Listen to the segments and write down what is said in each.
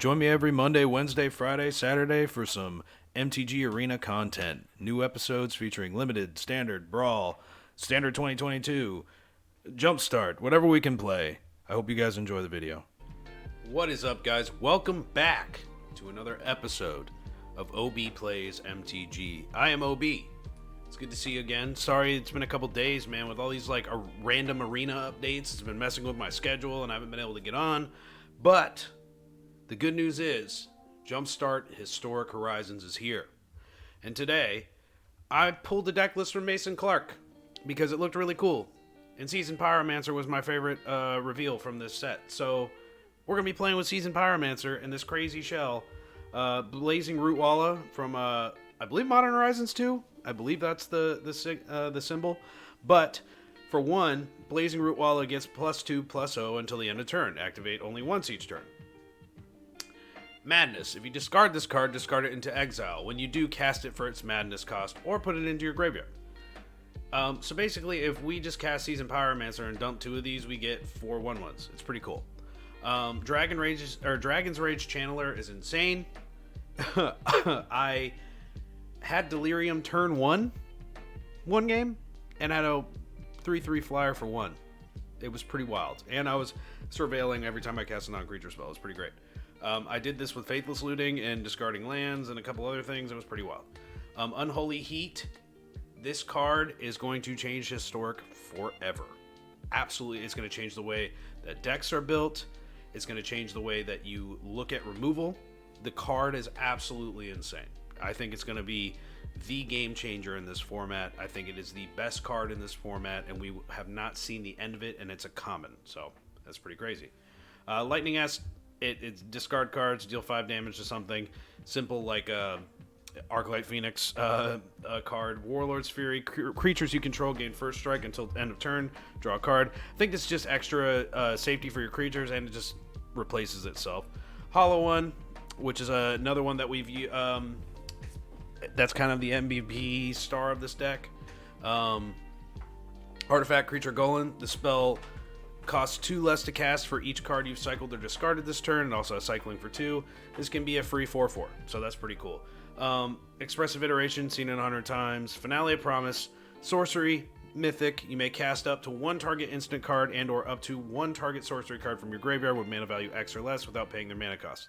Join me every Monday, Wednesday, Friday, Saturday for some MTG Arena content. New episodes featuring Limited, Standard, Brawl, Standard 2022, Jumpstart, whatever we can play. I hope you guys enjoy the video. What is up, guys? Welcome back to another episode of OB Plays MTG. I am OB. It's good to see you again. Sorry, it's been a couple days, man, with all these random arena updates. It's been messing with my schedule and I haven't been able to get on. But the good news is Jumpstart Historic Horizons is here. And today, I pulled the deck list from Mason Clark because it looked really cool. And Seasoned Pyromancer was my favorite reveal from this set. So we're going to be playing with Seasoned Pyromancer in this crazy shell. Blazing Rootwalla from, I believe, Modern Horizons 2. I believe that's the symbol. But for one, Blazing Rootwalla gets +2/+0 until the end of turn. Activate only once each turn. Madness. If you discard this card, discard it into exile. When you do, cast it for its madness cost, or put it into your graveyard. So basically, if we just cast Seasoned Pyromancer and dump 2 of these, we get 4 1/1s. It's pretty cool. Dragon's Rage Channeler is insane. I had Delirium turn 1 game, and had a 3/3 flyer for 1. It was pretty wild. And I was surveilling every time I cast a non-creature spell. It was pretty great. I did this with Faithless Looting and discarding lands and a couple other things. It was pretty wild. Unholy Heat. This card is going to change Historic forever. Absolutely, it's going to change the way that decks are built. It's going to change the way that you look at removal. The card is absolutely insane. I think it's going to be the game changer in this format. I think it is the best card in this format, and we have not seen the end of it, and it's a common. So that's pretty crazy. Lightning Ass. It's discard cards, deal 5 damage to something. Simple like Arclight Phoenix card. Warlord's Fury. Creatures you control gain first strike until end of turn. Draw a card. I think this is just extra safety for your creatures, and it just replaces itself. Hollow One, which is another one that we've... that's kind of the MVP star of this deck. Artifact Creature Golem. The spell... costs 2 less to cast for each card you've cycled or discarded this turn, and also cycling for 2. This can be a free 4/4, so that's pretty cool. Expressive Iteration, seen it 100 times. Finale of Promise. Sorcery, Mythic. You may cast up to 1 target instant card and or up to 1 target sorcery card from your graveyard with mana value X or less without paying their mana cost.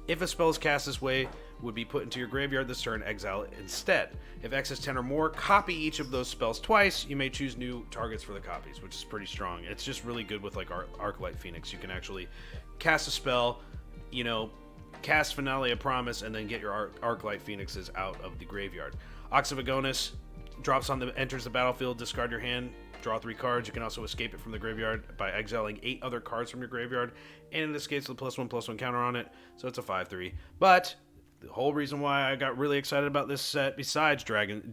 If a spell is cast this way, would be put into your graveyard this turn, exile it instead. If X is 10 or more, copy each of those spells twice. You may choose new targets for the copies, which is pretty strong. It's just really good with like Arclight Phoenix. You can actually cast a spell, cast Finale of Promise, and then get your Arclight Phoenixes out of the graveyard. Ox of Agonas enters the battlefield, discard your hand, draw 3 cards. You can also escape it from the graveyard by exiling 8 other cards from your graveyard, and it escapes with +1/+1 counter on it, so it's a 5/3. But the whole reason why I got really excited about this set, besides Dragon's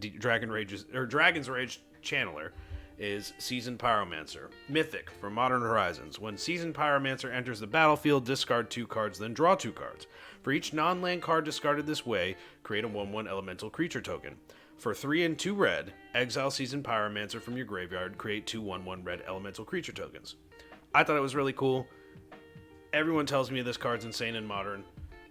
Rage Channeler, is Seasoned Pyromancer. Mythic from Modern Horizons. When Seasoned Pyromancer enters the battlefield, discard 2 cards, then draw 2 cards. For each non-land card discarded this way, create a 1/1 elemental creature token. For 3 and 2 red, exile Seasoned Pyromancer from your graveyard, create 2 1/1 red elemental creature tokens. I thought it was really cool. Everyone tells me this card's insane in Modern.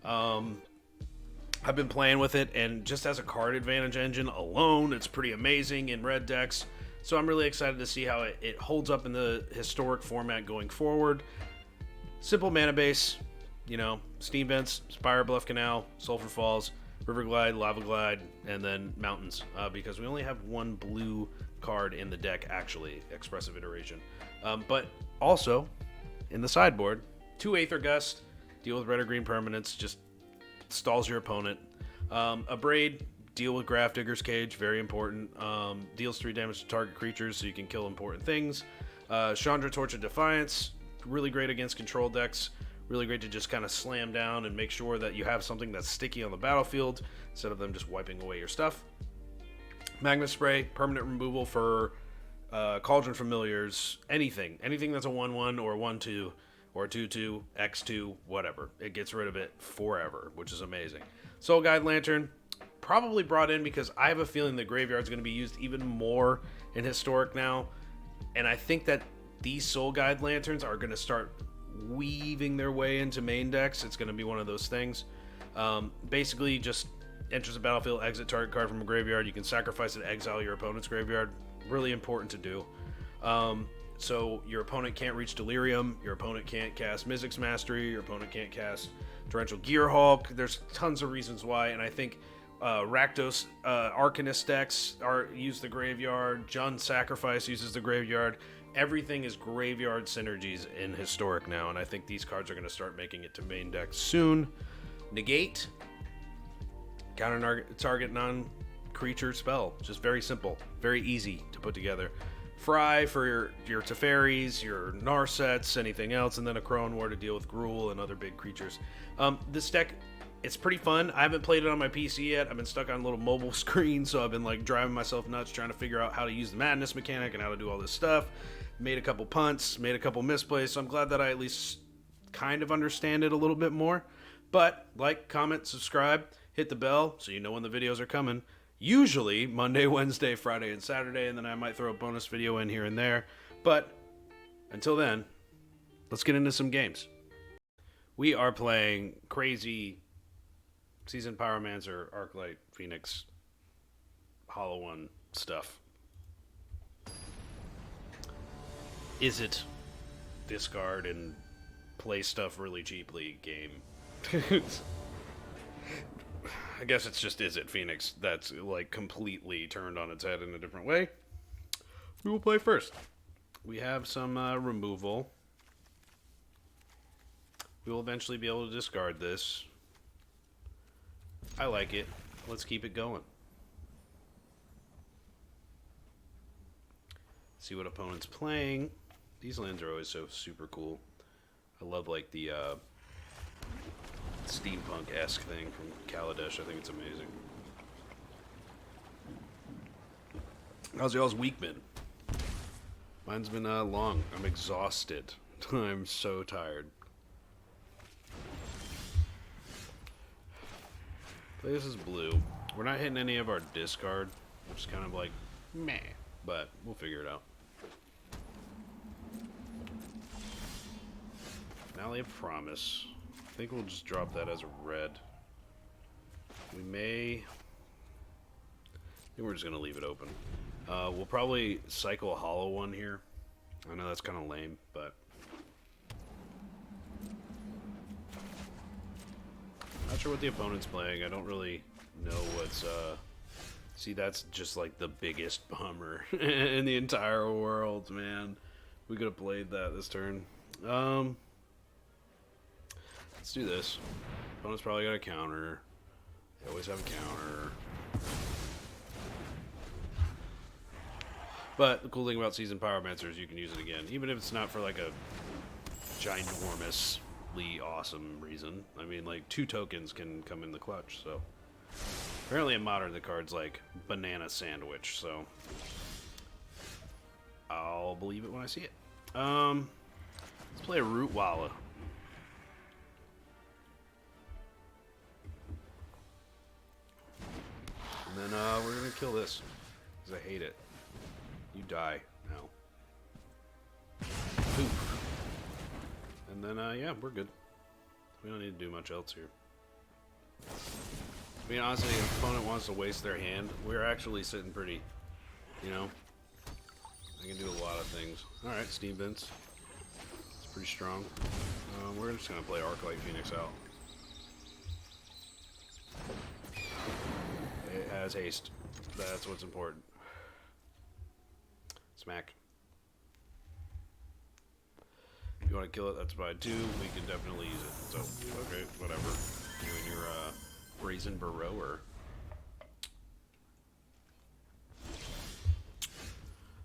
I've been playing with it, and just as a card advantage engine alone, it's pretty amazing in red decks. So I'm really excited to see how it holds up in the historic format going forward. Simple mana base, Steam Vents, Spirebluff Canal, Sulphur Falls, Riverglide, Lava Glide, and then Mountains, because we only have 1 blue card in the deck, actually, Expressive Iteration. But also, in the sideboard, 2 Aether Gust, deal with red or green permanents, just stalls your opponent. A Braid, deal with Grafdigger's Cage, very important. Deals 3 damage to target creatures, so you can kill important things. Chandra Torch of Defiance, really great against control decks. Really great to just kind of slam down and make sure that you have something that's sticky on the battlefield instead of them just wiping away your stuff. Magma Spray, permanent removal for Cauldron Familiars, anything that's a 1/1 or a 1/2 or a 2/2, X2, whatever. It gets rid of it forever, which is amazing. Soul Guide Lantern, probably brought in because I have a feeling the graveyard's going to be used even more in Historic now, and I think that these Soul Guide Lanterns are going to start weaving their way into main decks, it's going to be one of those things. Basically, just enters the battlefield, exit target card from a graveyard. You can sacrifice it, exile your opponent's graveyard. Really important to do. So your opponent can't reach Delirium, your opponent can't cast Mizzix Mastery, your opponent can't cast Torrential Gearhulk. There's tons of reasons why, and I think Rakdos Arcanist decks use the graveyard, Jund Sacrifice uses the graveyard. Everything is graveyard synergies in Historic now, and I think these cards are going to start making it to main deck soon. Negate. Counter target non-creature spell. Just very simple. Very easy to put together. Fry for your Teferis, your Narsets, anything else, and then a Crone War to deal with Gruul and other big creatures. This deck, it's pretty fun. I haven't played it on my PC yet. I've been stuck on a little mobile screen, so I've been like driving myself nuts trying to figure out how to use the Madness mechanic and how to do all this stuff. Made a couple punts, made a couple misplays, so I'm glad that I at least kind of understand it a little bit more. But like, comment, subscribe, hit the bell so you know when the videos are coming. Usually Monday, Wednesday, Friday, and Saturday, and then I might throw a bonus video in here and there. But until then, let's get into some games. We are playing crazy Seasoned Pyromancer, Arclight Phoenix, Hollow One stuff. Izzet discard and play stuff really cheaply game. I guess it's just Izzet Phoenix that's like completely turned on its head in a different way. We will play first. We have some removal. We will eventually be able to discard this. I like it. Let's keep it going. See what opponent's playing. These lands are always so super cool. I love like the steampunk-esque thing from Kaladesh. I think it's amazing. How's y'all's week been? Mine's been long. I'm exhausted. I'm so tired. Play this is blue. We're not hitting any of our discard. We're just kind of like, meh. But we'll figure it out. Finale of Promise. I think we'll just drop that as a red. We may... I think we're just going to leave it open. We'll probably cycle a Hollow One here. I know that's kind of lame, but... Not sure what the opponent's playing. I don't really know what's... See, that's just like the biggest bummer in the entire world, man. We could have played that this turn. Let's do this. Opponent's probably got a counter. They always have a counter. But the cool thing about Seasoned Pyromancer is you can use it again, even if it's not for like a ginormously awesome reason. I mean, like 2 tokens can come in the clutch, so... Apparently in Modern the card's like banana sandwich, so... I'll believe it when I see it. Let's play a Rootwalla. And then we're gonna kill this because I hate it. You die now. Poof. And then yeah, we're good. We don't need to do much else here. I mean, honestly, if the opponent wants to waste their hand, we're actually sitting pretty, you know. I can do a lot of things. Alright, Steam Vents. It's pretty strong. We're just gonna play Arclight Phoenix out. It has haste. That's what's important. Smack. If you want to kill it, that's fine too. We can definitely use it. So, okay, whatever. You and your Brazen Burrower.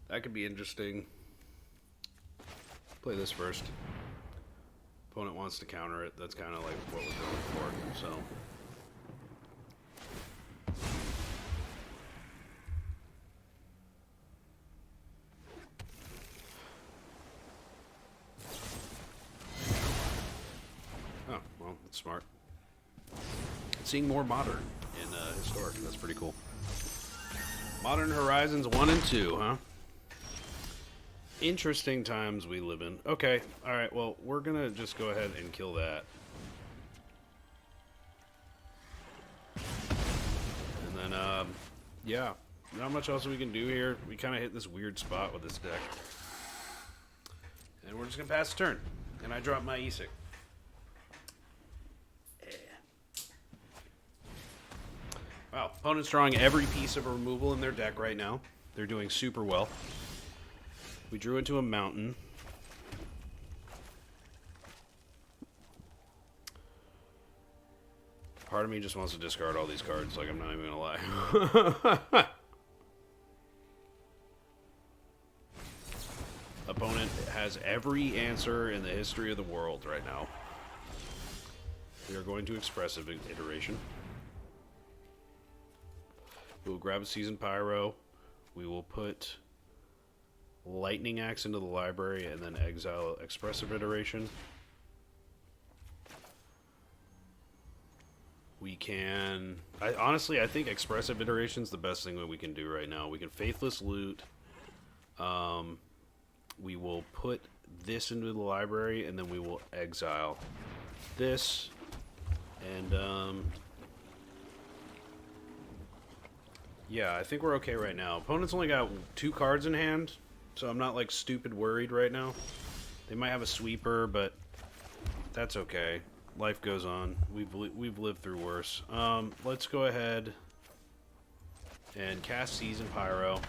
That could be interesting. Play this first. Opponent wants to counter it. That's kind of like what we're going for. So. Oh, well, that's smart. Seeing more Modern in Historic. That's pretty cool. Modern Horizons 1 and 2, huh? Interesting times we live in. Okay, alright, well, we're gonna just go ahead and kill that. And then, yeah. Not much else we can do here. We kind of hit this weird spot with this deck. And we're just gonna pass the turn. And I drop my Izzet. Wow, opponent's drawing every piece of removal in their deck right now. They're doing super well. We drew into a mountain. Part of me just wants to discard all these cards, like I'm not even gonna lie. Opponent has every answer in the history of the world right now. We are going to Expressive Iteration. We will grab a Seasoned Pyro. We will put Lightning Axe into the library and then exile Expressive Iteration. We can... honestly, I think Expressive Iteration is the best thing that we can do right now. We can Faithless Loot. We will put this into the library and then we will exile this. And, yeah, I think we're okay right now. Opponent's only got 2 cards in hand, so I'm not, like, stupid worried right now. They might have a sweeper, but that's okay. Life goes on. We've lived through worse. Let's go ahead and cast Seasoned Pyro.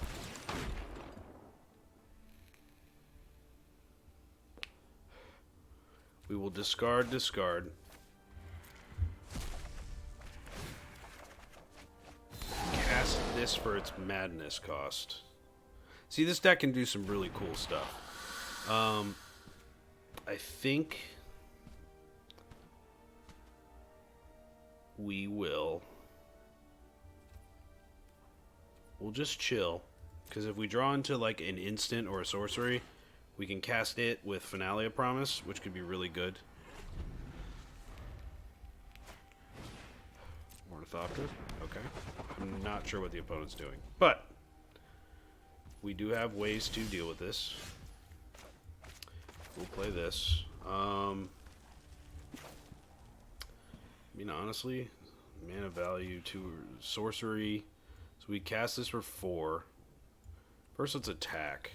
We will discard. Cast this for its madness cost. See, this deck can do some really cool stuff. I think we'll just chill, because if we draw into like an instant or a sorcery, we can cast it with Finale of Promise, which could be really good. Ornithopter. Okay. I'm not sure what the opponent's doing, but we do have ways to deal with this. We'll play this. I mean, honestly, mana value to sorcery. So we cast this for 4. First, let's attack.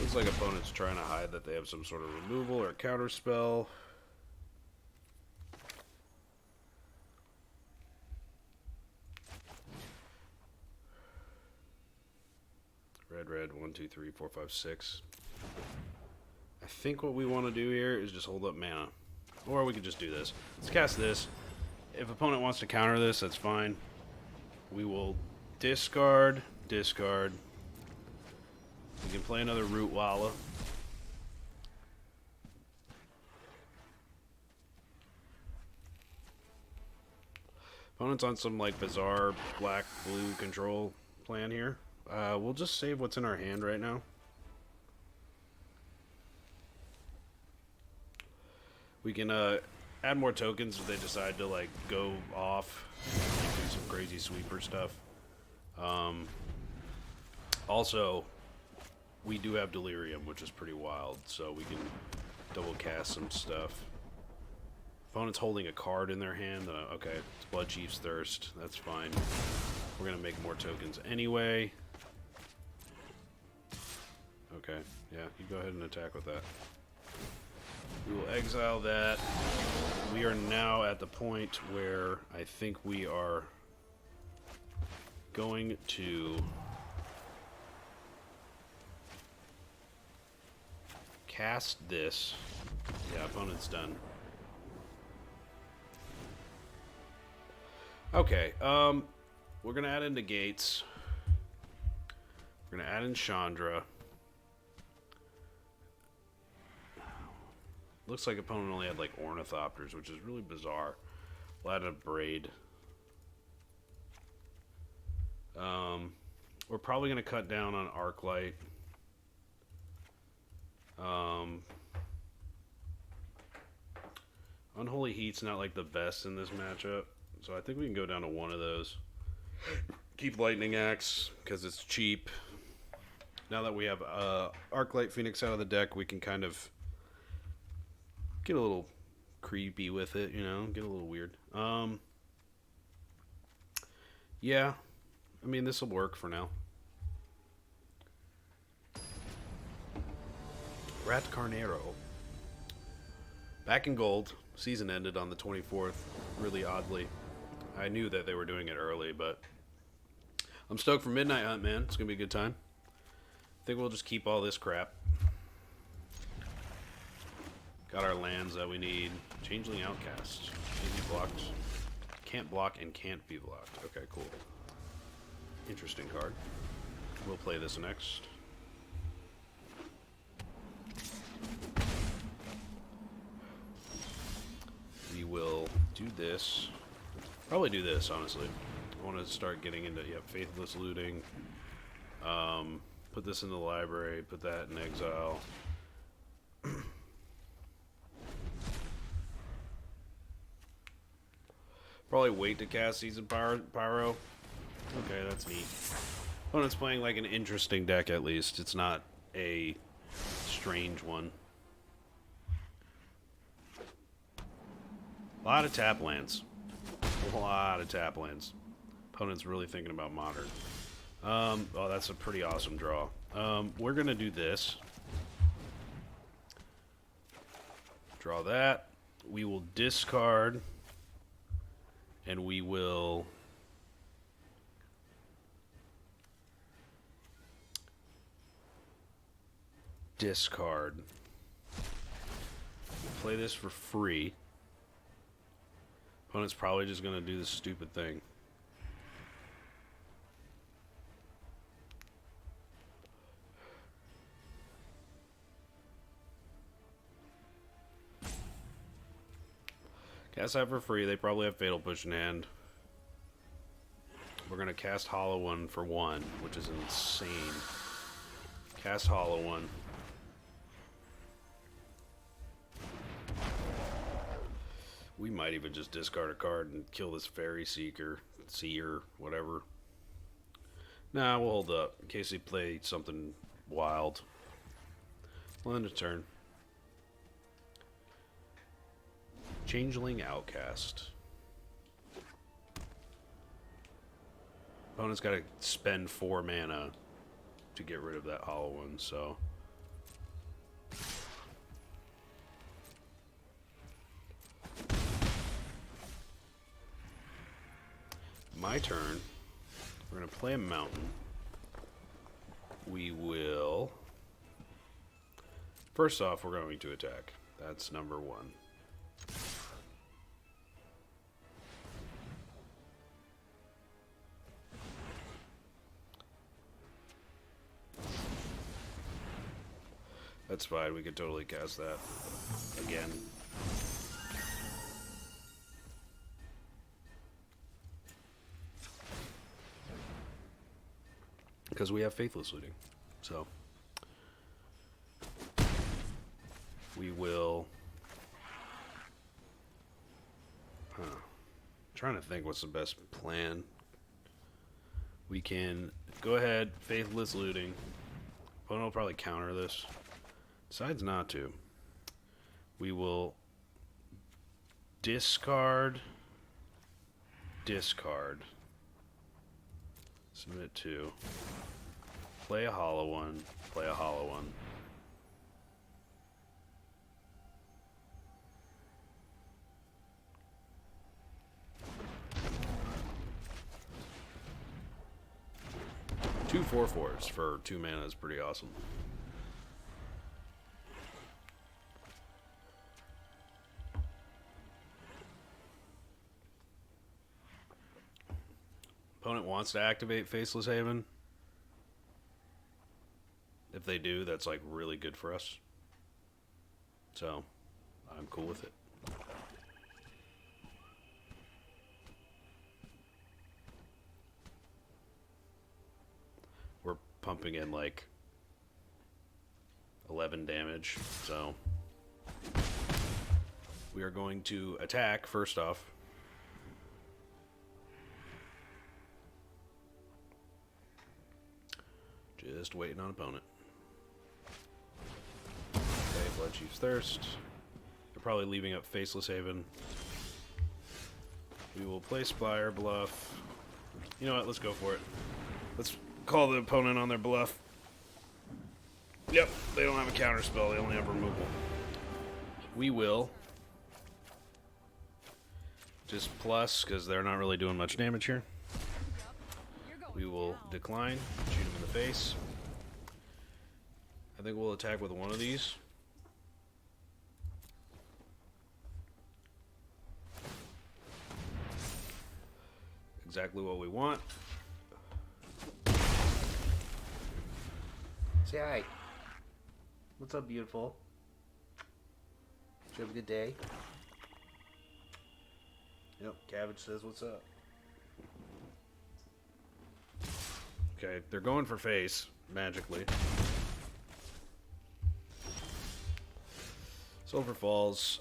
Looks like opponent's trying to hide that they have some sort of removal or counter spell. Red, 1, 2, 3, 4, 5, 6. I think what we want to do here is just hold up mana. Or we could just do this. Let's cast this. If opponent wants to counter this, that's fine. We will discard. We can play another Rootwalla. Opponent's on some like bizarre black-blue control plan here. We'll just save what's in our hand right now. We can add more tokens if they decide to like go off and do some crazy sweeper stuff. Also, we do have Delirium, which is pretty wild, so we can double cast some stuff. Opponent's holding a card in their hand. Okay, it's Blood Chief's Thirst. That's fine. We're going to make more tokens anyway. Okay, yeah, you go ahead and attack with that. We will exile that. We are now at the point where I think we are going to cast this. Yeah, opponent's done. Okay, we're gonna add in Negates. We're gonna add in Chandra. Looks like opponent only had like Ornithopters, which is really bizarre. We'll add a Braid. We're probably gonna cut down on Arclight. Unholy Heat's not like the best in this matchup, so I think we can go down to one of those. Keep Lightning Axe because it's cheap. Now that we have Arclight Phoenix out of the deck, we can kind of get a little creepy with it, you know, get a little weird. Yeah, I mean, this will work for now. Rat Carnero. Back in gold. Season ended on the 24th, really oddly. I knew that they were doing it early, but I'm stoked for Midnight Hunt, man. It's going to be a good time. I think we'll just keep all this crap. Got our lands that we need. Changeling Outcast. Can't be blocked. Can't block and can't be blocked. Okay, cool. Interesting card. We'll play this next. We will do this. Probably do this, honestly. I want to start getting into, Faithless Looting. Put this in the library. Put that in exile. Probably wait to cast Seasoned Pyro. Okay, that's neat. Opponent's playing like an interesting deck at least. It's not a strange one. A lot of tap lands. A lot of tap lands. Opponent's really thinking about Modern. Oh, that's a pretty awesome draw. We're going to do this. Draw that. We will discard. And we will discard. Play this for free. Opponent's probably just going to do this stupid thing. Cast that for free. They probably have Fatal Push in hand. We're going to cast Hollow One for 1, which is insane. Cast Hollow One. We might even just discard a card and kill this Fairy Seeker, Seer, whatever. Nah, we'll hold up in case they play something wild. We'll end a turn. Changeling Outcast. Opponent's got to spend 4 mana to get rid of that Hollow One, so... My turn. We're going to play a mountain. We will... First off, we're going to attack. That's number 1. That's fine, we could totally cast that again. Because we have Faithless Looting. So we will trying to think what's the best plan. We can go ahead, Faithless Looting. Opponent will probably counter this. Decides not to. We will discard. Submit 2. Play a Hollow One. Play a Hollow One. Two 4/4s for 2 mana is pretty awesome. Opponent wants to activate Faceless Haven. If they do, that's like really good for us. So, I'm cool with it. We're pumping in like 11 damage, so We are going to attack first off. Just waiting on opponent. Okay, Blood Chief's Thirst. They're probably leaving up Faceless Haven. We will play Spirebluff. You know what? Let's go for it. Let's call the opponent on their bluff. Yep, they don't have a counter spell. They only have removal. We will just plus, because they're not really doing much damage here. We will decline, shoot him in the face. I think we'll attack with one of these. Exactly what we want. Say hi. What's up, beautiful? Did you have a good day? Yep, Cabbage says what's up. Okay, they're going for face, magically. Silver Falls.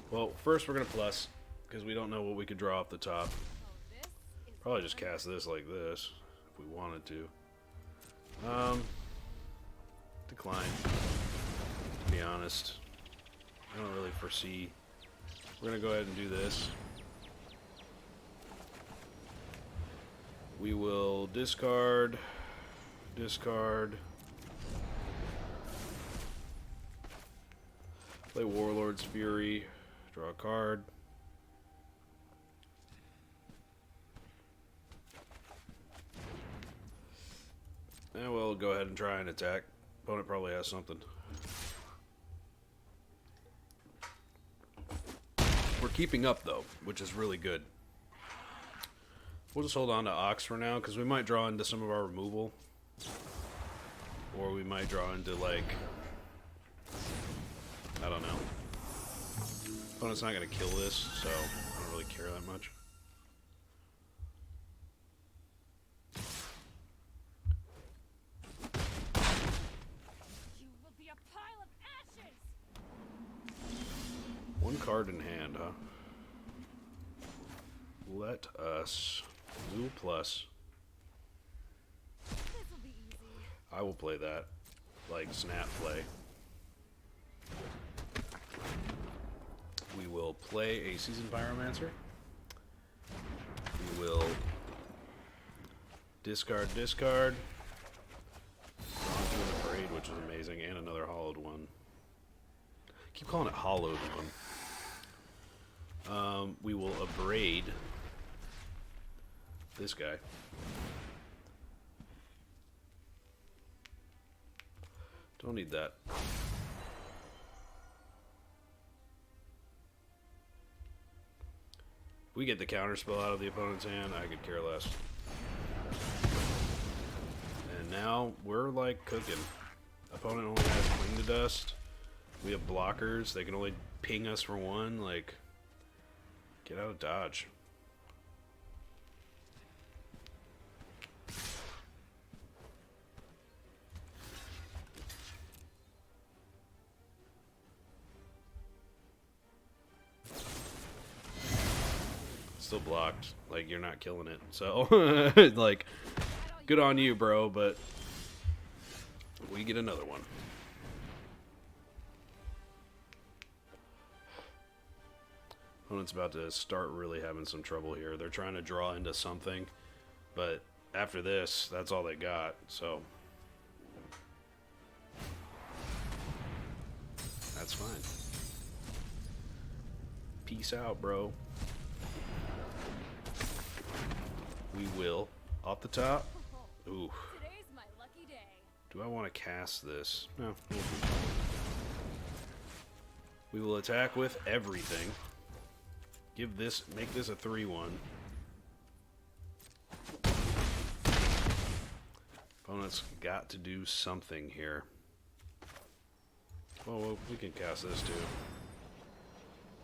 Well, first we're going to plus, because we don't know what we could draw off the top. Probably just cast this like this, if we wanted to. Decline, to be honest. I don't really foresee. We're going to go ahead and do this. We will discard, play Warlord's Fury, draw a card. And we'll go ahead and try and attack. Opponent probably has something. We're keeping up though, which is really good. We'll just hold on to Ox for now, because we might draw into some of our removal. Or we might draw into, like, I don't know. Opponent's not going to kill this, so I don't really care that much. You will be a pile of ashes. One card in hand, huh? Let us... Blue plus. This'll be easy. I will play that. Like, snap play. We will play a Seasoned Pyromancer. We will discard. Draw into an Abrade, which is amazing, and another hollowed one. Keep calling it hollowed one. We will Abrade this guy. Don't need that. If we get the counterspell out of the opponent's hand, I could care less. And now we're like cooking. Opponent only has Cling to Dust. We have blockers. They can only ping us for one. Like, get out of dodge. Still blocked. Like, you're not killing it. So, like, good on you, bro, but we get another one. Opponent's about to start really having some trouble here. They're trying to draw into something, but after this, that's all they got, so that's fine. Peace out, bro. We will. Off the top. Ooh. Today's my lucky day. Do I want to cast this? No. We will attack with everything. Give this, make this a 3/1. Opponent's got to do something here. Well, we can cast this too.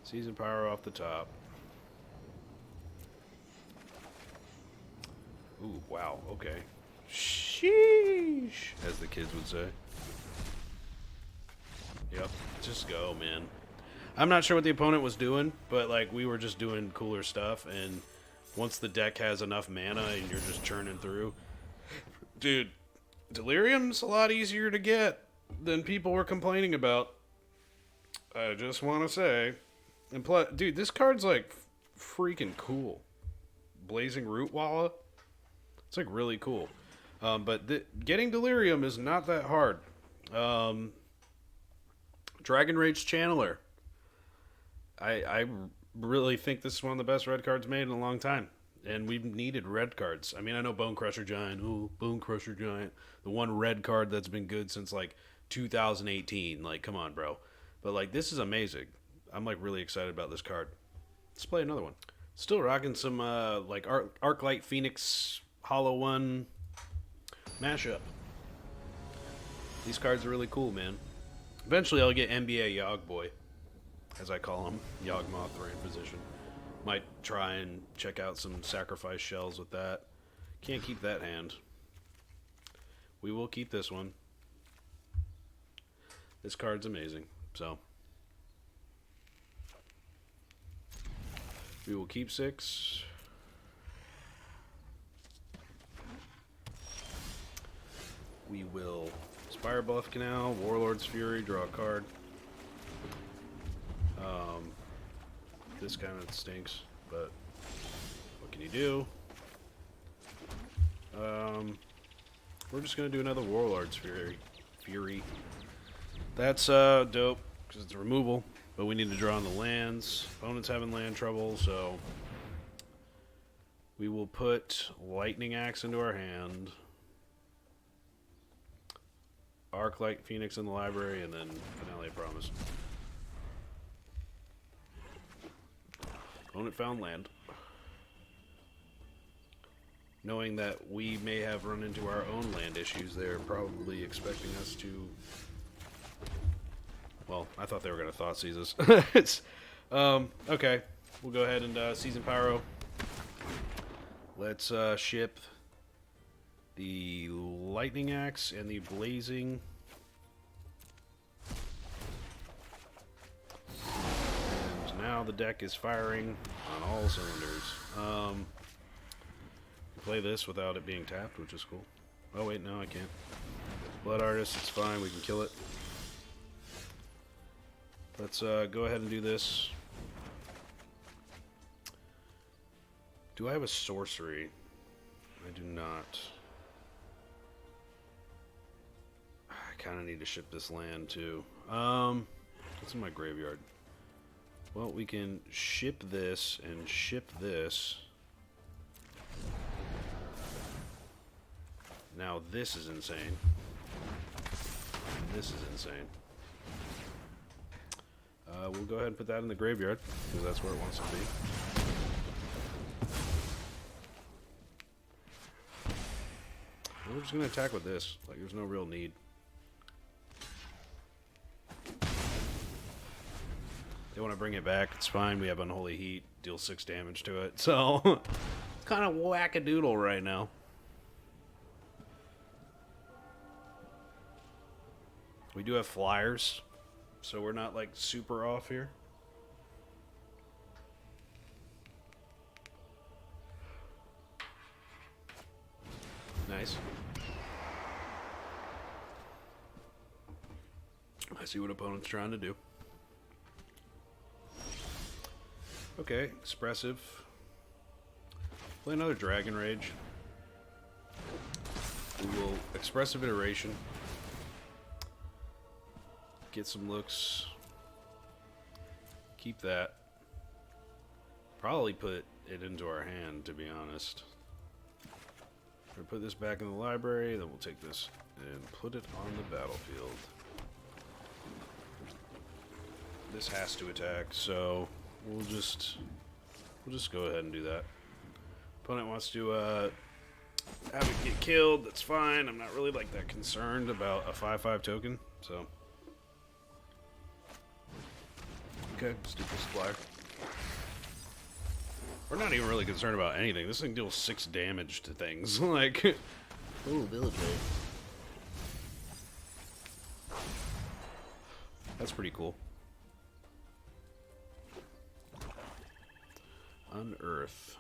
Seasoned Pyro off the top. Ooh, wow, okay. Sheesh, as the kids would say. Yep. Just go, man. I'm not sure what the opponent was doing, but like we were just doing cooler stuff, and once the deck has enough mana and you're just churning through, dude, Delirium's a lot easier to get than people were complaining about. I just want to say, and plus, dude, this card's like freaking cool. Blazing Rootwalla, it's like really cool. But getting Delirium is not that hard. Dragon Rage Channeler. I really think this is one of the best red cards made in a long time. And we've needed red cards. I mean, I know Bone Crusher Giant. Ooh, Bone Crusher Giant. The one red card that's been good since, like, 2018. Like, come on, bro. But, like, this is amazing. I'm, like, really excited about this card. Let's play another one. Still rocking some, like, Arclight Phoenix Hollow One mashup. These cards are really cool, man. Eventually, I'll get NBA Yogg Boy, as I call him, Yawgmoth for Inquisition. Might try and check out some sacrifice shells with that. Can't keep that hand. We will keep this one. This card's amazing, so. We will keep 6. We will Spirebluff Canal, Warlord's Fury, draw a card. This kind of stinks, but what can you do? We're just gonna do another Warlord's Fury. That's dope because it's a removal, but we need to draw on the lands. Opponent's having land trouble, so we will put Lightning Axe into our hand. Arclight Phoenix in the library, and then Finale of Promise. Opponent found land. Knowing that we may have run into our own land issues, they're probably expecting us to... Well, I thought they were going to Thoughtseize us. Okay, we'll go ahead and Season Pyro. Let's ship the Lightning Axe and the Blazing. And now the deck is firing on all cylinders. Play this without it being tapped, which is cool. Oh wait, no, I can't. Blood Artist, it's fine, we can kill it. Let's go ahead and do this. Do I have a sorcery? I do not. I kind of need to ship this land too. What's in my graveyard? Well, we can ship this and ship this. Now this is insane. This is insane. We'll go ahead and put that in the graveyard, because that's where it wants to be. We're just going to attack with this. Like, there's no real need. They want to bring it back, it's fine. We have Unholy Heat, deal 6 damage to it. So, it's kind of whack-a-doodle right now. We do have flyers, so we're not like super off here. Nice. I see what opponent's trying to do. Okay, Expressive. Play another Dragon Rage. We will Expressive Iteration. Get some looks. Keep that. Probably put it into our hand, to be honest. We'll put this back in the library, then we'll take this and put it on the battlefield. This has to attack, so we'll just go ahead and do that. Opponent wants to have it get killed, that's fine. I'm not really like that concerned about a 5/5 token, so. Okay, stupid supply. We're not even really concerned about anything. This thing deals 6 damage to things. Like, ooh, Village Raid. That's pretty cool. Unearth.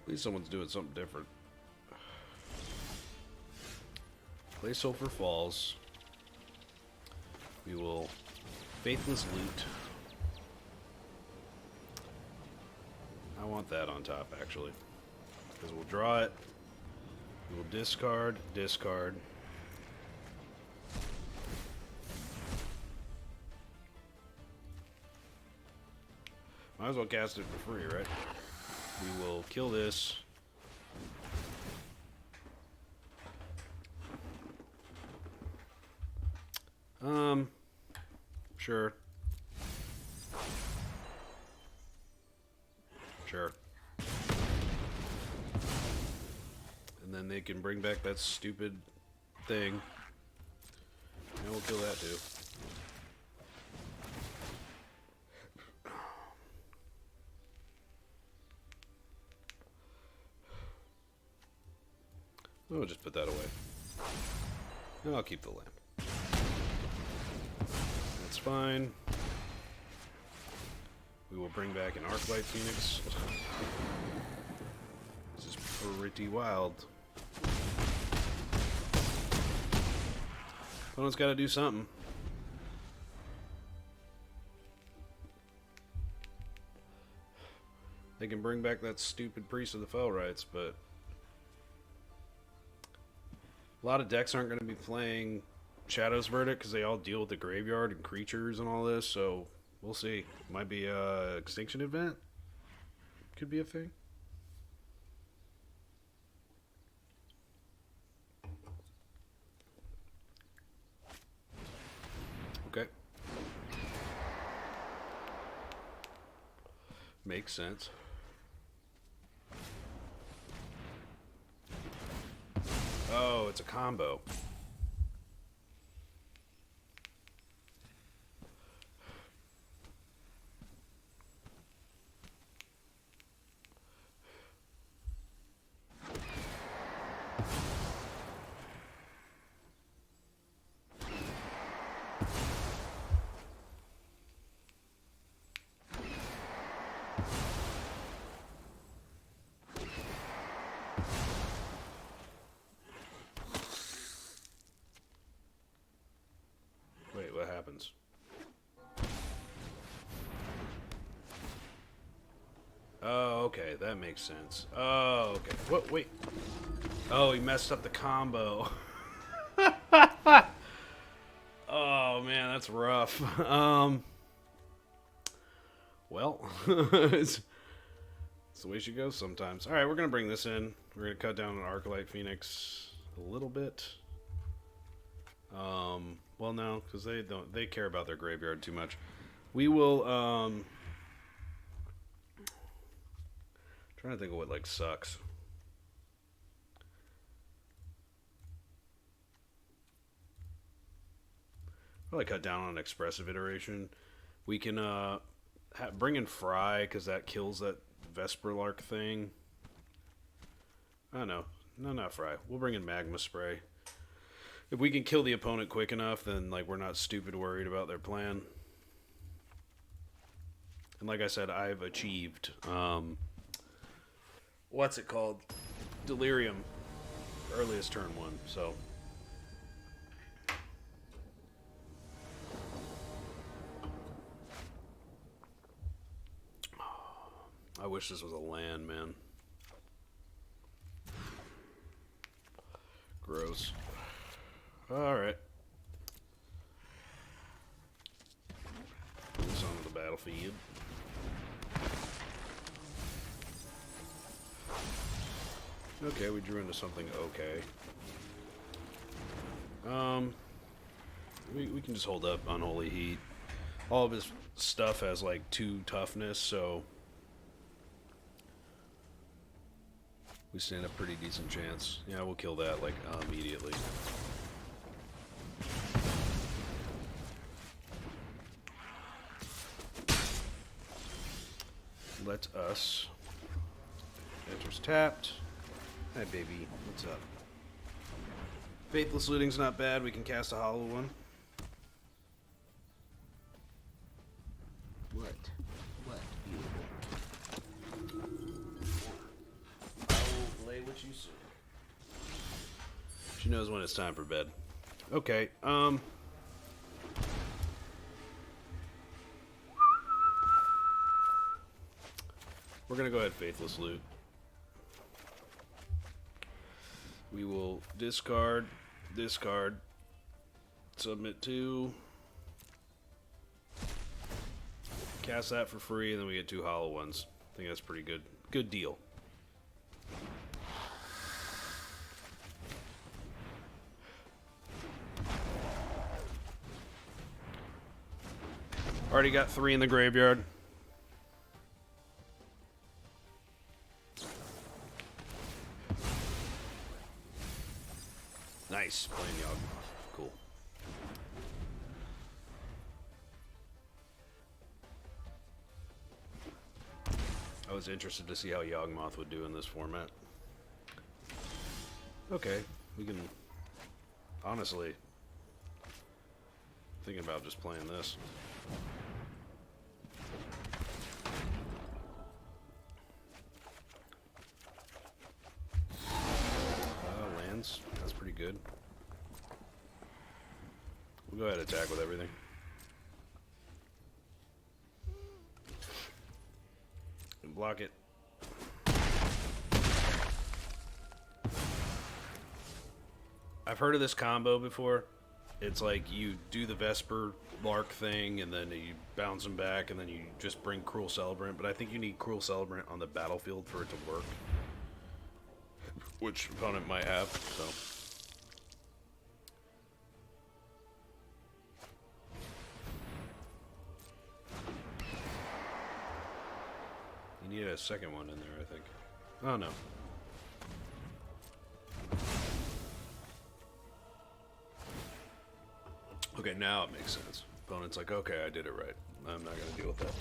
At least someone's doing something different. Play Sulphur Falls. We will Faithless Loot. I want that on top, actually. Because we'll draw it. We will discard, discard. Might as well cast it for free, right? We will kill this. Sure. Sure. And then they can bring back that stupid thing. And we'll kill that too. We'll just put that away. And I'll keep the lamp. That's fine. We will bring back an Arclight Phoenix. This is pretty wild. Someone's got to do something. They can bring back that stupid Priest of the Fell Rites, but a lot of decks aren't going to be playing Shadow's Verdict because they all deal with the graveyard and creatures and all this, so we'll see. Might be a Extinction Event. Could be a thing. Okay. Makes sense. Oh, it's a combo. Wait, what happens? Oh, okay, that makes sense. Oh, okay. What? Wait. Oh, he messed up the combo. Oh man, that's rough. Well, it's the way she goes sometimes. All right, we're gonna bring this in. We're gonna cut down an Arclight Phoenix a little bit. Well, no, because they care about their graveyard too much. We will, trying to think of what, like, sucks. Probably cut down on Expressive Iteration. We can, bring in Fry, because that kills that Vesperlark thing. I don't know. No, not Fry. We'll bring in Magma Spray. If we can kill the opponent quick enough, then like we're not stupid worried about their plan. And like I said, I've achieved what's it called? Delirium. Earliest turn 1, so I wish this was a land, man. Gross. Alright. This onto the battlefield. Okay, we drew into something okay. We can just hold up Unholy Heat. All of his stuff has like 2 toughness, so we stand a pretty decent chance. Yeah, we'll kill that like immediately. Let us. Enters tapped. Hi, baby. What's up? Faithless Looting's not bad. We can cast a hollow one. What? What? Beautiful. I will lay what you say. She knows when it's time for bed. Okay, we're gonna go ahead Faithless Loot. We will discard, submit 2, cast that for free, and then we get 2 hollow ones. I think that's pretty good. Good deal. Already got 3 in the graveyard. Nice, playing Yawgmoth. Cool. I was interested to see how Yawgmoth would do in this format. Okay, we can... Honestly, thinking about just playing this. Lands, that's pretty good. We'll go ahead and attack with everything. And block it. I've heard of this combo before. It's like you do the Vesper Lark thing, and then you bounce them back, and then you just bring Cruel Celebrant. But I think you need Cruel Celebrant on the battlefield for it to work. Which opponent might have, so. You need a second one in there, I think. Oh, no. Okay, now it makes sense. Opponent's like, okay, I did it right. I'm not going to deal with that.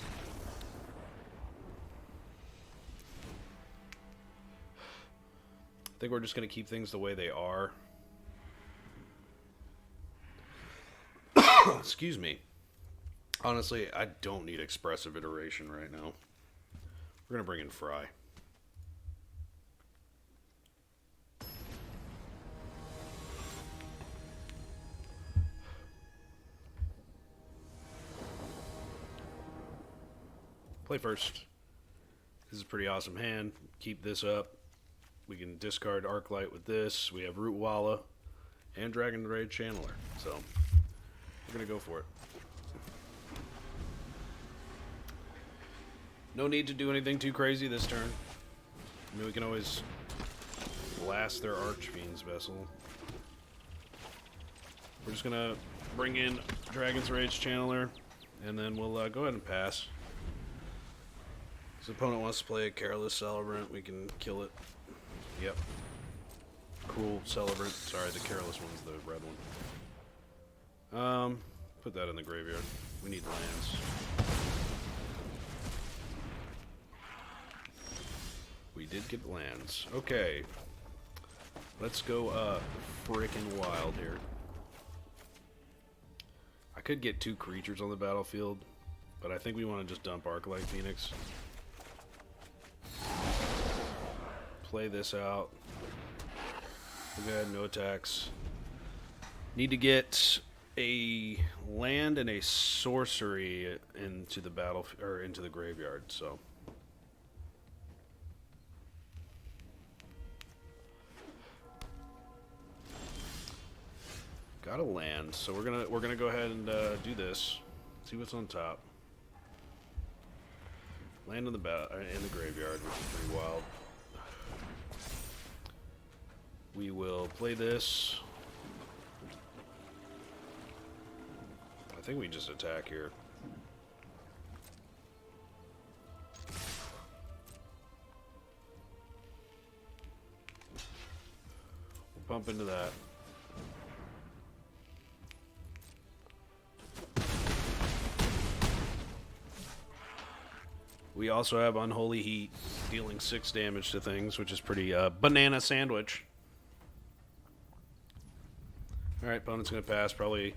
I think we're just going to keep things the way they are. Excuse me. Honestly, I don't need Expressive Iteration right now. We're going to bring in Fry. Play first. This is a pretty awesome hand. Keep this up. We can discard Arclight with this. We have Rootwalla and Dragon Raid Channeler. So, we're going to go for it. No need to do anything too crazy this turn. I mean, we can always blast their Archfiend's Vessel. We're just going to bring in Dragon's Rage Channeler, and then we'll go ahead and pass. If the opponent wants to play a Careless Celebrant, we can kill it. Yep. Cruel Celebrant. Sorry, the Careless one's the red one. Put that in the graveyard. We need lands. We did get lands. Okay. Let's go frickin' wild here. I could get 2 creatures on the battlefield, but I think we want to just dump Arclight Phoenix. Play this out. Go ahead, no attacks. Need to get a land and a sorcery into the battle or into the graveyard. So got a land. So we're gonna go ahead and do this. See what's on top. Land in the graveyard, which is pretty wild. We will play this. I think we just attack here. We'll pump into that. We also have Unholy Heat, dealing 6 damage to things, which is pretty banana sandwich. Alright, opponent's going to pass. Probably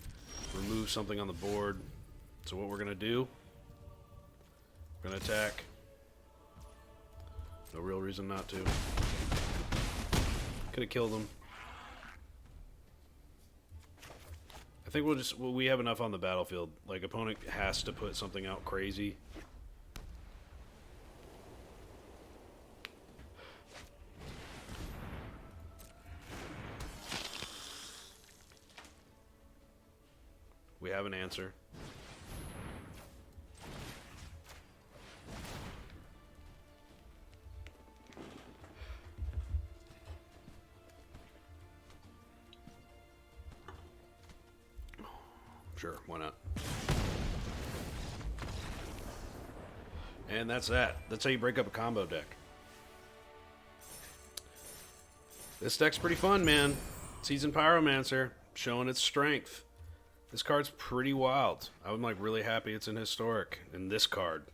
remove something on the board. So what we're going to do, we're going to attack. No real reason not to. Could have killed him. I think we have enough on the battlefield. Like, opponent has to put something out crazy. We have an answer. Sure, why not? And that's that. That's how you break up a combo deck. This deck's pretty fun, man. Seasoned Pyromancer, showing its strength. This card's pretty wild. I'm like really happy it's in Historic. And this card,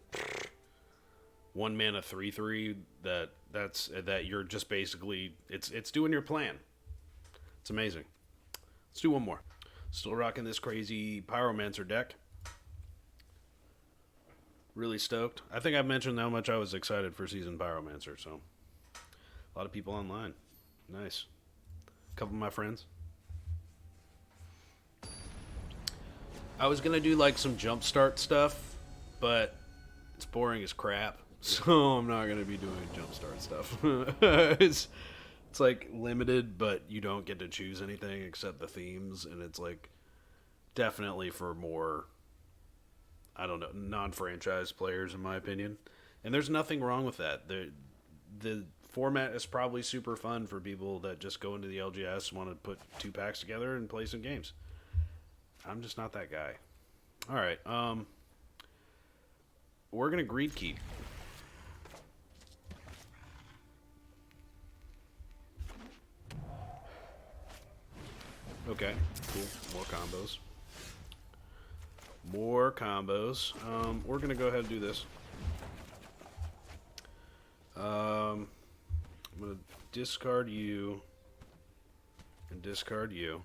1 mana 3/3. That you're just basically it's doing your plan. It's amazing. Let's do one more. Still rocking this crazy Pyromancer deck. Really stoked. I think I've mentioned how much I was excited for Seasoned Pyromancer. So a lot of people online. Nice. A couple of my friends. I was gonna do like some jumpstart stuff, but it's boring as crap, so I'm not gonna be doing jumpstart stuff. It's like limited, but you don't get to choose anything except the themes, and it's like definitely for more, I don't know, non-franchise players in my opinion. And there's nothing wrong with that. The format is probably super fun for people that just go into the LGS, want to put 2 packs together and play some games. I'm just not that guy. Alright, we're going to Greed Keep. Okay, cool. More combos. More combos. We're going to go ahead and do this. I'm going to discard you and discard you.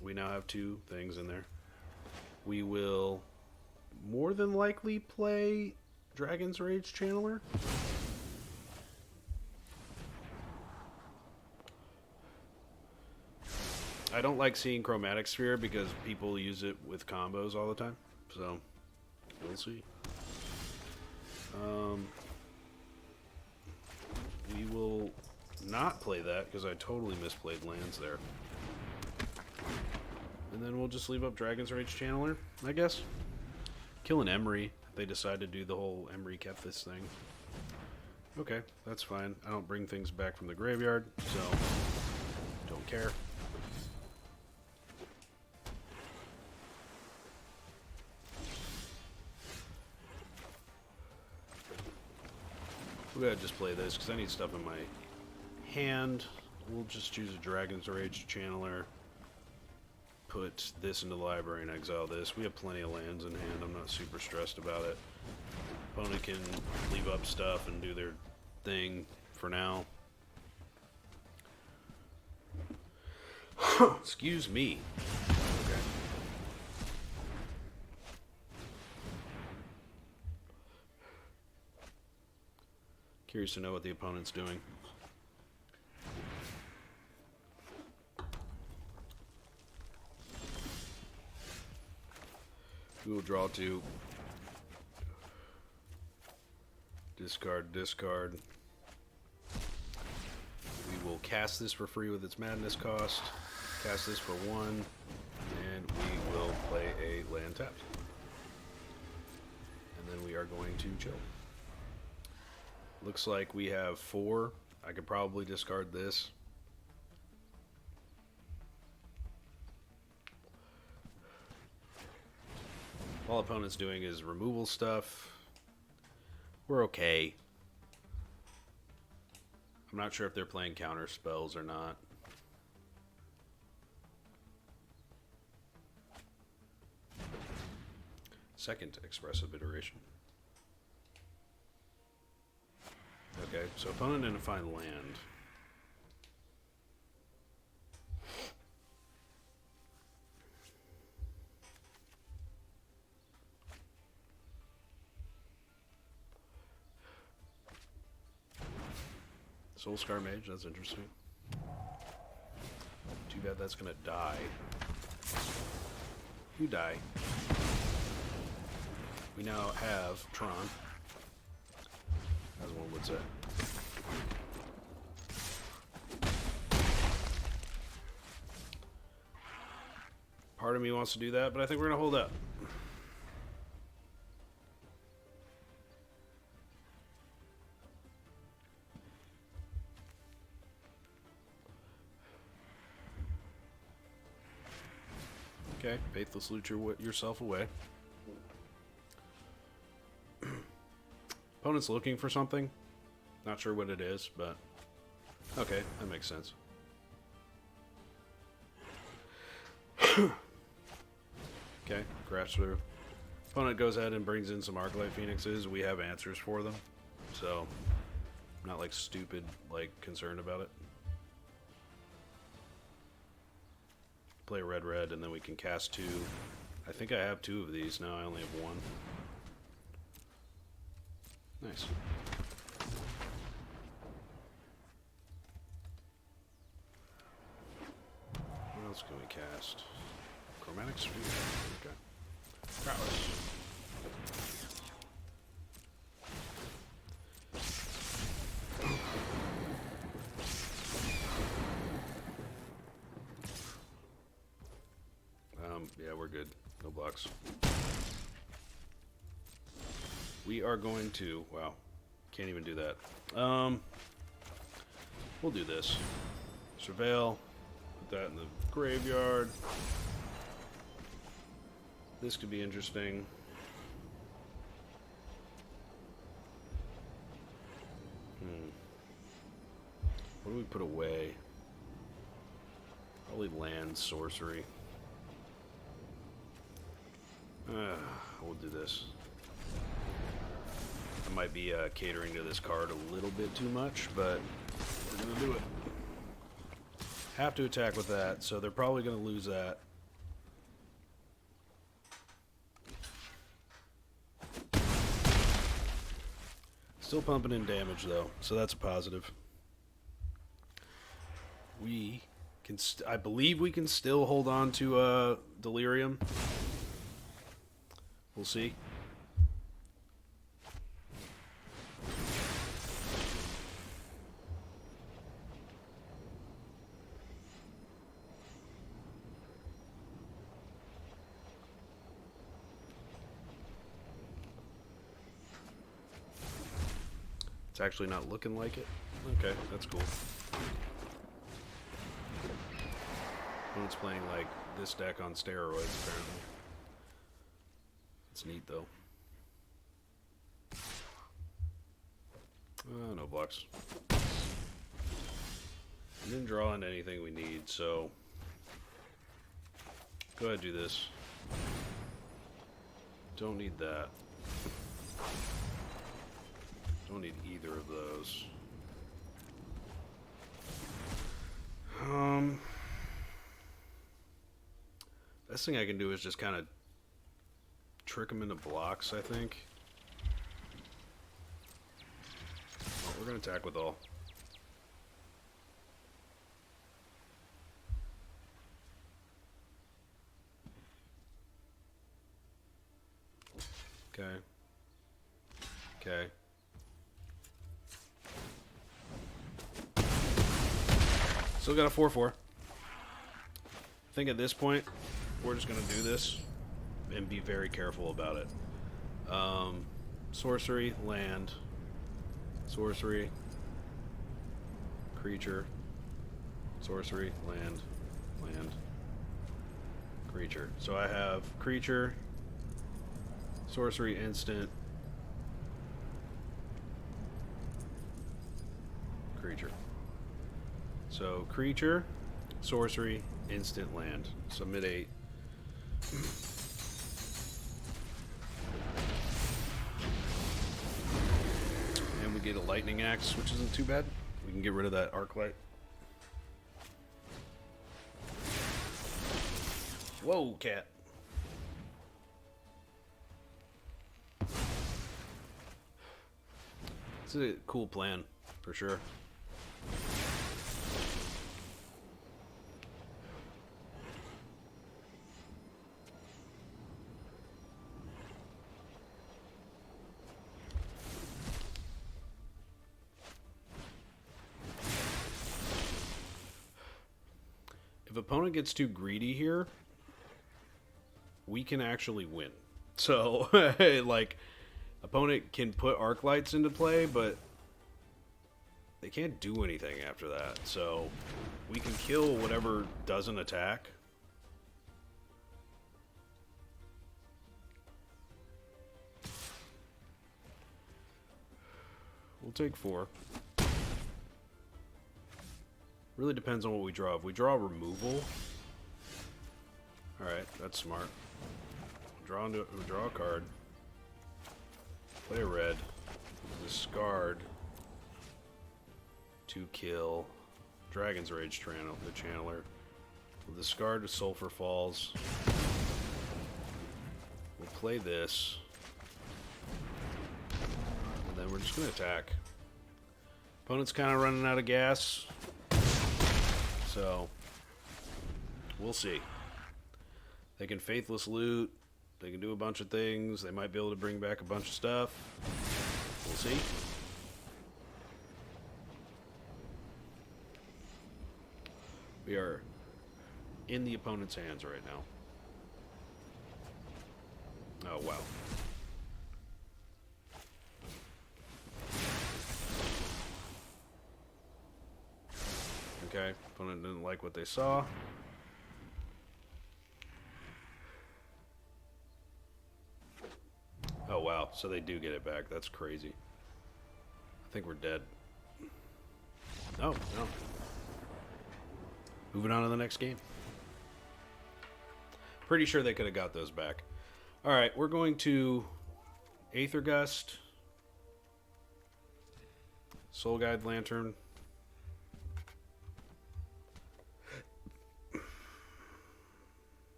We now have 2 things in there. We will more than likely play Dragon's Rage Channeler. I don't like seeing Chromatic Sphere because people use it with combos all the time. So, we'll see. We will not play that because I totally misplayed lands there. And then we'll just leave up Dragon's Rage Channeler, I guess. Kill an Emery. They decide to do the whole Emery Kefthis thing. Okay, that's fine. I don't bring things back from the graveyard, so don't care. We're gonna just play this because I need stuff in my hand. We'll just choose a Dragon's Rage Channeler. Put this into the library and exile this. We have plenty of lands in hand. I'm not super stressed about it. Opponent can leave up stuff and do their thing for now. Excuse me. Okay. Curious to know what the opponent's doing. We will draw 2. Discard, discard. We will cast this for free with its madness cost. Cast this for 1. And we will play a land tapped. And then we are going to chill. Looks like we have 4. I could probably discard this. All opponent's doing is removal stuff. We're okay. I'm not sure if they're playing counter spells or not. Second Expressive Iteration. Okay, so opponent didn't find land. Soul Scar Mage, that's interesting. Too bad that's gonna die. You die. We now have Tron, as one would say. Part of me wants to do that, but I think we're gonna hold up. Okay, Faithless Loot yourself away. Opponent's looking for something. Not sure what it is, but okay, that makes sense. Okay, crash through. Opponent goes ahead and brings in some Arclight Phoenixes. We have answers for them, so I'm not like stupid, like concerned about it. Play red, and then we can cast 2. I think I have 2 of these now. I only have 1. Nice. What else can we cast? Chromatic Sphere. Okay. Prowess. Yeah, we're good. No blocks. We are going to... Wow. Can't even do that. We'll do this. Surveil. Put that in the graveyard. This could be interesting. What do we put away? Probably land sorcery. We'll do this. I might be catering to this card a little bit too much, but we're going to do it. Have to attack with that, so they're probably going to lose that. Still pumping in damage, though, so that's a positive. We can, I believe we can still hold on to Delirium. We'll see. It's actually not looking like it. Okay, that's cool. It's playing like this deck on steroids, apparently. It's neat, though. No blocks. Didn't draw into anything we need, so go ahead and do this. Don't need that. Don't need either of those. Best thing I can do is just kind of trick them into blocks, I think. Well, we're going to attack with all. Okay. Okay. Still got a 4/4. I think at this point, we're just going to do this and be very careful about it. Sorcery, land, sorcery, creature, sorcery, land, land, creature. So I have creature, sorcery, instant, creature. So creature, sorcery, instant, land. So mid 8. And we get a lightning axe, which isn't too bad. We can get rid of that Arclight. Whoa, cat. It's a cool plan, for sure. If opponent gets too greedy here, we can actually win. So, like, opponent can put Arclights into play, but they can't do anything after that. So, we can kill whatever doesn't attack. We'll take 4. Really depends on what we draw. If we draw removal, alright, that's smart. Draw a card. Play a red. Discard. To kill Dragon's Rage the Channeler. We'll discard Sulphur Falls. We'll play this. And then we're just going to attack. Opponent's kind of running out of gas. So, we'll see. They can Faithless Loot. They can do a bunch of things. They might be able to bring back a bunch of stuff. We'll see. We are in the opponent's hands right now. Oh, wow. Okay, opponent didn't like what they saw. Oh wow, so they do get it back. That's crazy. I think we're dead. Oh, no. Moving on to the next game. Pretty sure they could have got those back. Alright, we're going to Aether Gust, Soul Guide Lantern,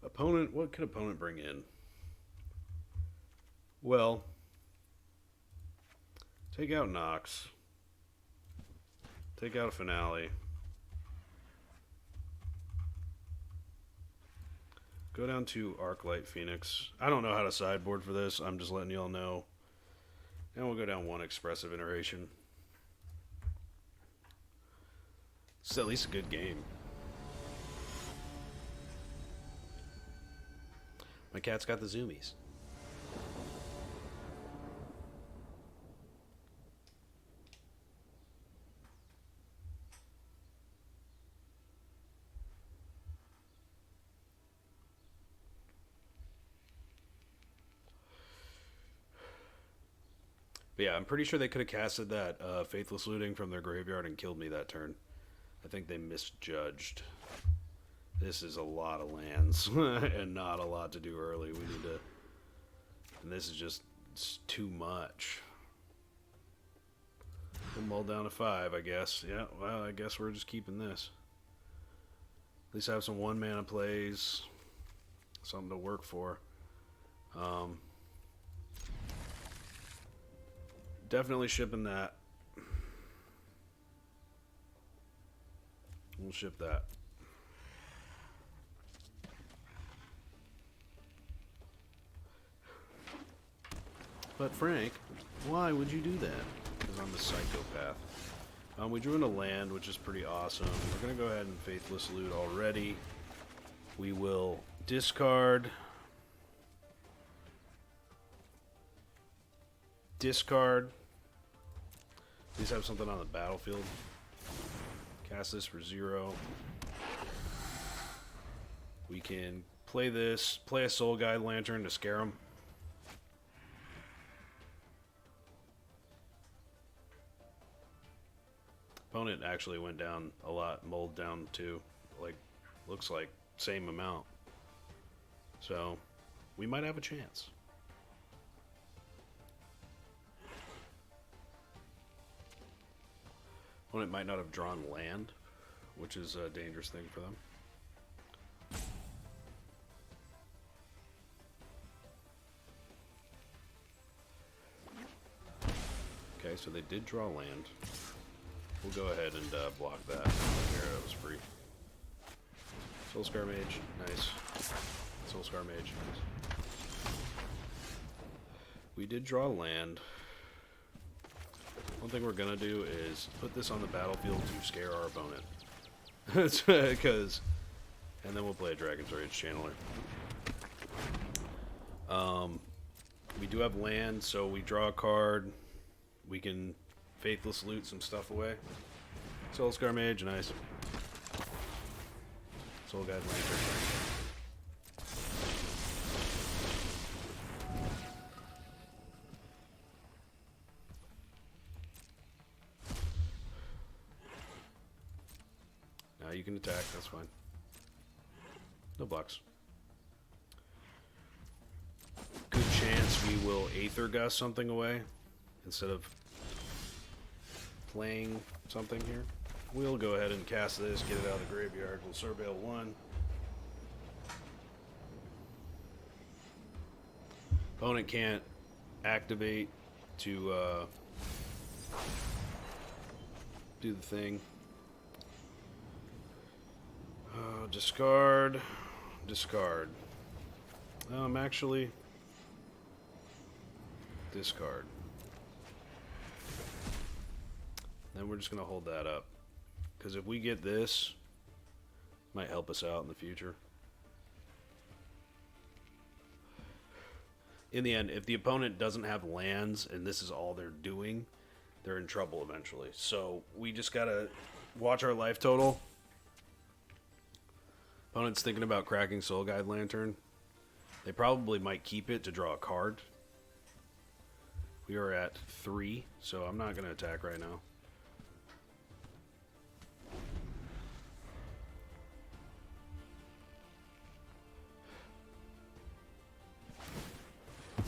opponent, what could opponent bring in? Well, take out Nox. Take out a Finale. Go down to Arclight Phoenix. I don't know how to sideboard for this. I'm just letting y'all know. And we'll go down 1 Expressive Iteration. It's at least a good game. My cat's got the zoomies. But yeah, I'm pretty sure they could have casted that Faithless Looting from their graveyard and killed me that turn. I think they misjudged. This is a lot of lands and not a lot to do early. We need to... And this is just too much. We'll mull down to 5, I guess. Yeah, well, I guess we're just keeping this. At least have some 1-mana plays. Something to work for. Definitely shipping that. We'll ship that. But Frank, why would you do that? Because I'm a psychopath. We drew in a land, which is pretty awesome. We're going to go ahead and Faithless Loot already. We will discard. Discard. Please have something on the battlefield. Cast this for 0. We can play this. Play a Soul Guide Lantern to scare them. Opponent actually went down a lot. Mulled down too. Like, looks like same amount. So, we might have a chance. Opponent might not have drawn land, which is a dangerous thing for them. Okay, Okay, so they did draw land. We'll go ahead and block that. Here, that was free. Soulscar Mage, nice. Soulscar Mage, nice. We did draw land. One thing we're gonna do is put this on the battlefield to scare our opponent. Because, and then we'll play a Dragon's Rage Channeler. We do have land, so we draw a card. We can Faithless Loot some stuff away. Soulscar Mage, nice. Soul Guide Lantern. Now you can attack, that's fine. No blocks. Good chance we will Aether Gust something away instead of playing something here. We'll go ahead and cast this, get it out of the graveyard. We'll Surveil 1. Opponent can't activate to do the thing. Discard. Discard. Actually, discard. Then we're just going to hold that up. Because if we get this, might help us out in the future. In the end, if the opponent doesn't have lands and this is all they're doing, they're in trouble eventually. So we just got to watch our life total. Opponent's thinking about cracking Soul Guide Lantern. They probably might keep it to draw a card. We are at 3, so I'm not going to attack right now.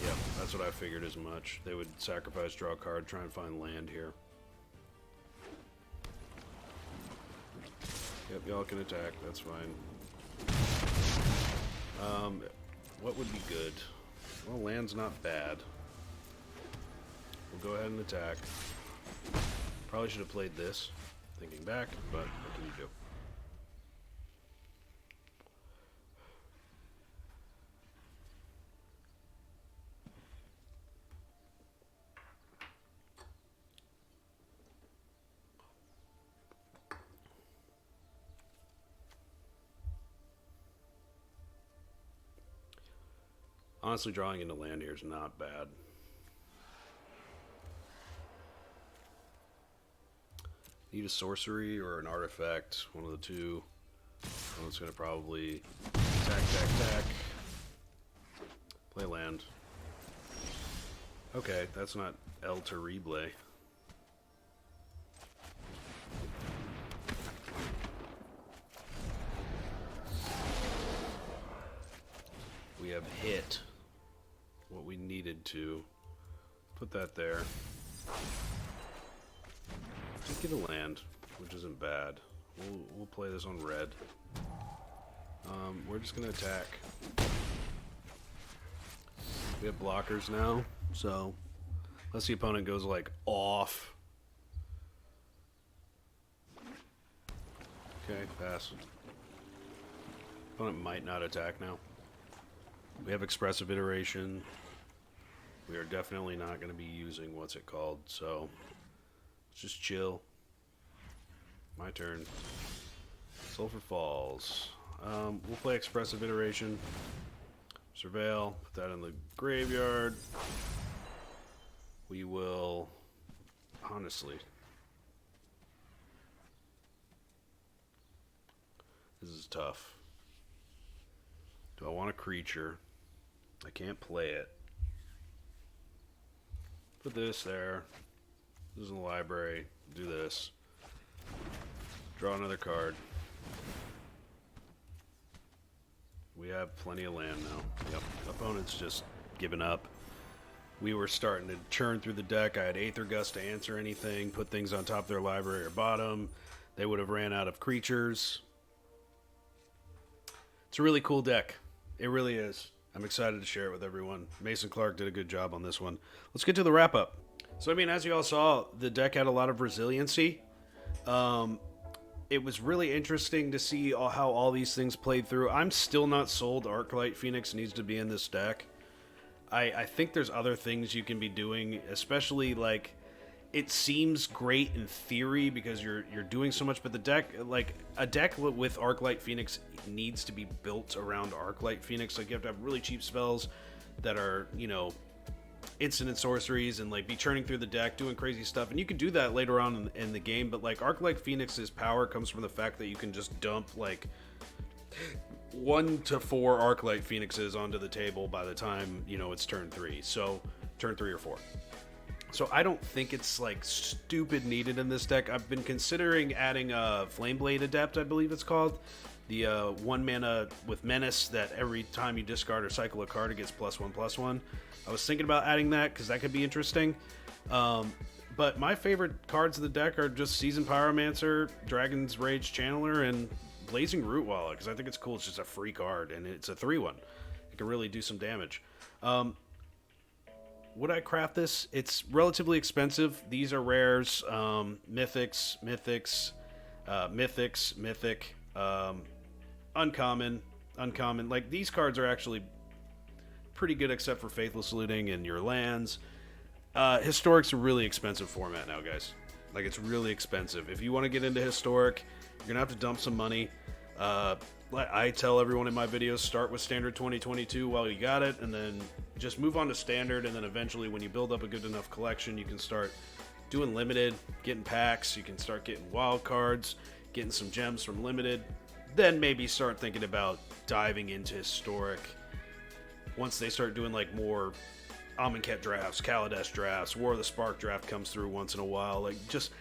Yep, that's what I figured as much. They would sacrifice, draw a card, try and find land here. Yep, y'all can attack, that's fine. What would be good? Well, land's not bad. We'll go ahead and attack. Probably should have played this, thinking back, but what can you do? Honestly, drawing into land here is not bad. Need a sorcery or an artifact, one of the two. One's going to probably attack. Play land. Okay, that's not El Terrible. We have hit what we needed to. Put that there. Just get a land, which isn't bad. We'll play this on red. We're just gonna attack. We have blockers now, so unless the opponent goes like off. Okay, pass. Opponent might not attack now. We have Expressive Iteration. We are definitely not going to be using what's it called, so let's just chill. My turn. Sulphur Falls. We'll play Expressive Iteration. Surveil. Put that in the graveyard. We will... Honestly. This is tough. Do I want a creature? I can't play it. Put this there. This is in the library. Do this. Draw another card. We have plenty of land now. Yep. Opponent's just giving up. We were starting to churn through the deck. I had Aether Gust to answer anything, put things on top of their library or bottom. They would have ran out of creatures. It's a really cool deck. It really is. I'm excited to share it with everyone. Mason Clark did a good job on this one. Let's get to the wrap-up. So, I mean, as you all saw, the deck had a lot of resiliency. It was really interesting to see how all these things played through. I'm still not sold Arclight Phoenix needs to be in this deck. I think there's other things you can be doing, especially, like, it seems great in theory because you're doing so much, but the deck, like, a deck with Arclight Phoenix needs to be built around Arclight Phoenix. Like, you have to have really cheap spells that are, you know, instant and sorceries, and like be churning through the deck doing crazy stuff, and you can do that later on in the game, but like Arclight Phoenix's power comes from the fact that you can just dump like 1 to 4 Arclight Phoenixes onto the table by the time, you know, it's turn 3, so turn 3 or 4. So I don't think it's like stupid needed in this deck. I've been considering adding a Flameblade Adept, I believe it's called, the 1 mana with Menace that every time you discard or cycle a card it gets +1/+1. I was thinking about adding that because that could be interesting. But my favorite cards of the deck are just Seasoned Pyromancer, Dragon's Rage Channeler, and Blazing Rootwalla, because I think it's cool. It's just a free card, and it's a 3/1. It can really do some damage. Would I craft this? It's relatively expensive. These are rares, mythics, mythic, uncommon. Like, these cards are actually pretty good except for Faithless Looting and your lands. Historic's a really expensive format now, guys. Like, it's really expensive. If you want to get into Historic, you're going to have to dump some money. I tell everyone in my videos, start with Standard 2022 while you got it, and then just move on to Standard, and then eventually when you build up a good enough collection, you can start doing Limited, getting packs, you can start getting wild cards, getting some gems from Limited, then maybe start thinking about diving into Historic once they start doing like more Amonkhet drafts, Kaladesh drafts, War of the Spark draft comes through once in a while. Like, just,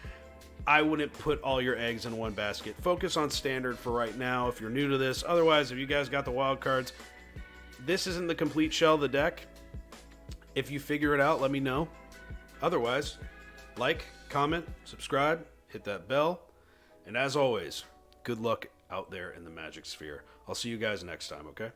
I wouldn't put all your eggs in one basket. Focus on Standard for right now if you're new to this. Otherwise, if you guys got the wild cards, this isn't the complete shell of the deck. If you figure it out, let me know. Otherwise, like, comment, subscribe, hit that bell, and as always, good luck out there in the Magic Sphere. I'll see you guys next time, okay?